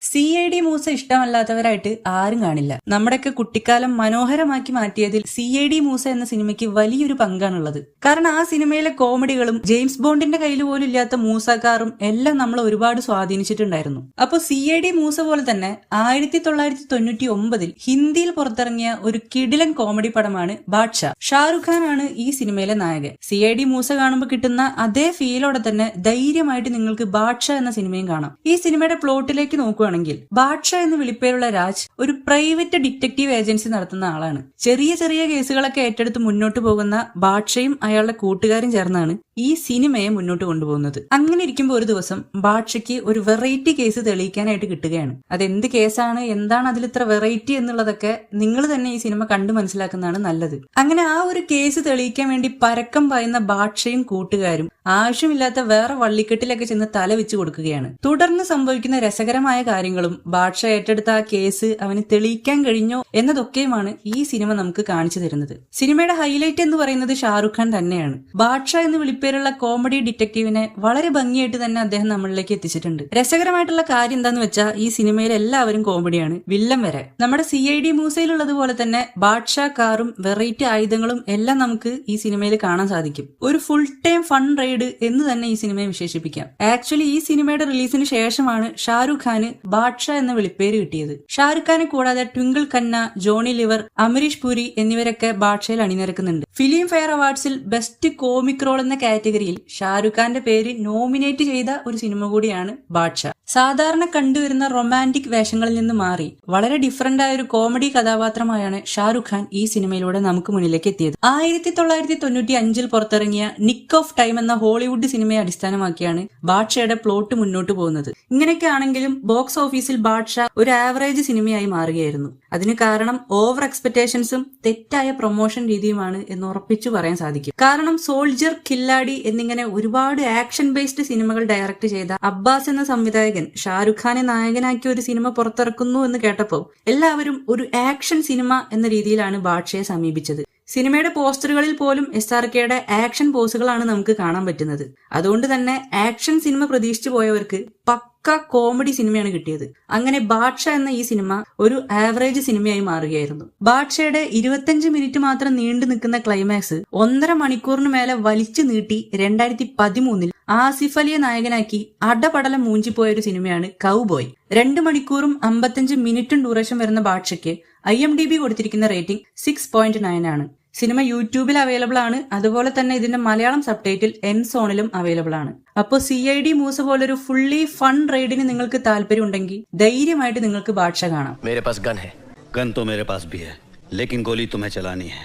CID Musa ഇഷ്ടമല്ലാത്തവരായിട്ട് ആരും കാണില്ല. നമ്മുടെയൊക്കെ കുട്ടിക്കാലം മനോഹരമാക്കി മാറ്റിയതിൽ CID മൂസ എന്ന സിനിമയ്ക്ക് വലിയൊരു പങ്കാണുള്ളത്. കാരണം ആ സിനിമയിലെ കോമഡികളും ജെയിംസ് ബോണ്ടിന്റെ കയ്യിൽ പോലും ഇല്ലാത്ത മൂസക്കാറും എല്ലാം നമ്മൾ ഒരുപാട് സ്വാധീനിച്ചിട്ടുണ്ടായിരുന്നു. അപ്പോൾ CID മൂസ പോലെ തന്നെ 1999 ഹിന്ദിയിൽ പുറത്തിറങ്ങിയ ഒരു കിടിലൻ കോമഡി പടമാണ് ബാദ്ഷാ. ഷാറുഖ് ഖാൻ ആണ് ഈ സിനിമയിലെ നായകൻ. CID മൂസ കാണുമ്പോൾ കിട്ടുന്ന അതേ ഫീലോടെ തന്നെ ധൈര്യമായിട്ട് നിങ്ങൾക്ക് ബാദ്ഷാ എന്ന സിനിമയും കാണാം. ഈ സിനിമയുടെ പ്ലോട്ടിലേക്ക് നോക്കുകയാണെങ്കിൽ ബാദ്ഷാ എന്ന് വിളിപ്പേരുള്ള രാജ് ഒരു പ്രൈവറ്റ് ഡിറ്റക്റ്റീവ് ഏജൻസി നടത്തുന്ന ആളാണ്. ചെറിയ ചെറിയ കേസുകളൊക്കെ ഏറ്റെടുത്ത് മുന്നോട്ട് പോകുന്ന ബാദ്ഷയും അയാളുടെ കൂട്ടുകാരും ചേർന്നാണ് ഈ സിനിമയെ മുന്നോട്ട് കൊണ്ടുപോകുന്നത്. അങ്ങനെ ഇരിക്കുമ്പോൾ ഒരു ദിവസം ബാദ്ഷയ്ക്ക് ഒരു വെറൈറ്റി കേസ് തെളിയിക്കാനായിട്ട് കിട്ടുകയാണ്. അതെന്ത് കേസാണ്, എന്താണ് അതിൽ ഇത്ര വെറൈറ്റി എന്നുള്ളതൊക്കെ നിങ്ങൾ തന്നെ ഈ സിനിമ കണ്ടു മനസ്സിലാക്കുന്നതാണ് നല്ലത്. അങ്ങനെ ആ ഒരു കേസ് തെളിയിക്കാൻ വേണ്ടി പരക്കം പായുന്ന ബാദ്ഷയും കൂട്ടുകാരും ആവശ്യമില്ലാത്ത വേറെ വള്ളിക്കെട്ടിലൊക്കെ ചെന്ന് തല വെച്ച് കൊടുക്കുകയാണ്. തുടർന്ന് സംഭവിക്കുന്ന രസകരമായ കാര്യങ്ങളും ബാദ്ഷാ ഏറ്റെടുത്ത ആ കേസ് അവന് തെളിയിക്കാൻ കഴിഞ്ഞോ എന്നതൊക്കെയുമാണ് ഈ സിനിമ നമുക്ക് കാണിച്ചു തരുന്നത്. സിനിമയുടെ ഹൈലൈറ്റ് എന്ന് പറയുന്നത് ഷാറുഖ് ഖാൻ തന്നെയാണ്. ബാദ്ഷാ എന്ന് വിളിപ്പേരുള്ള കോമഡി ഡിറ്റക്റ്റീവിനെ വളരെ ഭംഗിയായിട്ട് തന്നെ അദ്ദേഹം നമ്മളിലേക്ക് എത്തിച്ചിട്ടുണ്ട്. രസകരമായിട്ടുള്ള കാര്യം എന്താന്ന് വെച്ചാൽ ഈ സിനിമയിൽ എല്ലാവരും കോമഡിയാണ്, വില്ലൻ വരെ. നമ്മുടെ CID മൂസയിലുള്ളതുപോലെ തന്നെ ബാദ്ഷാ കാറും വെറൈറ്റി ആയുധങ്ങളും എല്ലാം നമുക്ക് ഈ സിനിമയിൽ കാണാൻ സാധിക്കും. ഒരു ഫുൾ ടൈം ഫൺ റൈഡ് എന്ന് തന്നെ ഈ സിനിമയെ വിശേഷിപ്പിക്കാം. ആക്ച്വലി ഈ സിനിമയുടെ റിലീസിന് ശേഷമാണ് ഷാറുഖ് ഖാന് ബാദ്ഷാ എന്ന വിളിപ്പേര് കിട്ടിയത്. ഷാറുഖ് ഖാനെ കൂടാതെ ട്വിങ്കിൾ ഖന്ന, ജോണി ലിവർ, അമരീഷ് പുരി എന്നിവരൊക്കെ ബാദ്ഷയിൽ അണിനിരക്കുന്നുണ്ട്. ഫിലിം ഫെയർ അവാർഡ്സിൽ ബെസ്റ്റ് കോമിക് റോൾ എന്ന കാറ്റഗറിയിൽ ഷാറുഖ് ഖാന്റെ പേര് നോമിനേറ്റ് ചെയ്ത ഒരു സിനിമ കൂടിയാണ് ബാദ്ഷാ. സാധാരണ കണ്ടുവരുന്ന റൊമാന്റിക് വേഷങ്ങളിൽ നിന്ന് മാറി വളരെ ഡിഫറന്റ് ആയ ഒരു കോമഡി കഥാപാത്രമായാണ് ഷാറുഖ് ഖാൻ ഈ സിനിമയിലൂടെ നമുക്ക് മുന്നിലേക്ക് എത്തിയത്. 1995 പുറത്തിറങ്ങിയ നിക്ക് ഓഫ് ടൈം എന്ന ഹോളിവുഡ് സിനിമയെ അടിസ്ഥാനമാക്കിയാണ് ബാദ്ഷയുടെ പ്ലോട്ട് മുന്നോട്ട് പോകുന്നത്. ഇങ്ങനെയൊക്കെ ആണെങ്കിലും ബോക്സ് ഓഫീസിൽ ബാദ്ഷാ ഒരു ആവറേജ് സിനിമയായി മാറുകയായിരുന്നു. അതിന് കാരണം ഓവർ എക്സ്പെക്ടേഷൻസും തെറ്റായ പ്രൊമോഷൻ രീതിയുമാണ് എന്ന് ഉറപ്പിച്ചു പറയാൻ സാധിക്കും. കാരണം സോൾജർ, കില്ലാടി എന്നിങ്ങനെ ഒരുപാട് ആക്ഷൻ ബേസ്ഡ് സിനിമകൾ ഡയറക്ട് ചെയ്ത അബ്ബാസ് എന്ന സംവിധായകൻ ഷാറുഖ് ഖാനെ നായകനാക്കിയ ഒരു സിനിമ പുറത്തിറക്കുന്നു എന്ന് കേട്ടപ്പോൾ എല്ലാവരും ഒരു ആക്ഷൻ സിനിമ എന്ന രീതിയിലാണ് ബാദ്ഷയെ സമീപിച്ചത്. സിനിമയുടെ പോസ്റ്ററുകളിൽ പോലും SRKയുടെ ആക്ഷൻ പോസുകളാണ് നമുക്ക് കാണാൻ പറ്റുന്നത്. അതുകൊണ്ട് തന്നെ ആക്ഷൻ സിനിമ പ്രതീക്ഷിച്ചു പോയവർക്ക് പക്ക കോമഡി സിനിമയാണ് കിട്ടിയത്. അങ്ങനെ ബാദ്ഷാ എന്ന ഈ സിനിമ ഒരു ആവറേജ് സിനിമയായി മാറുകയായിരുന്നു. ബാദ്ഷയുടെ 25 മിനിറ്റ് മാത്രം നീണ്ടു നിൽക്കുന്ന ക്ലൈമാക്സ് 1.5 മണിക്കൂറിന് മേലെ വലിച്ചു നീട്ടി 2013 ആസിഫ് അലിയെ നായകനാക്കി അടപടലം മൂഞ്ചിപ്പോയ ഒരു സിനിമയാണ് കൗബോയ്. 2 മണിക്കൂറും 55 മിനിറ്റും ഡ്യൂറേഷൻ വരുന്ന ബാദ്ഷയ്ക്ക് IMDb കൊടുത്തിരിക്കുന്ന റേറ്റിംഗ് 6.9 ആണ്. സിനിമ യൂട്യൂബിൽ അവൈലബിൾ ആണ്. അതുപോലെ തന്നെ ഇതിന്റെ മലയാളം സബ്ടൈറ്റിൽ M-Zoneലും അവൈലബിൾ ആണ്. അപ്പോൾ CID മൂസ പോലൊരു ഫുള്ളി ഫൺ റൈഡിന് നിങ്ങൾക്ക് താല്പര്യം ഉണ്ടെങ്കിൽ ധൈര്യമായിട്ട് നിങ്ങൾക്ക് ബാദ്ഷാ കാണാം. मेरे पास गन है, गन तो मेरे पास भी है, लेकिन गोली तुम्हें चलानी है.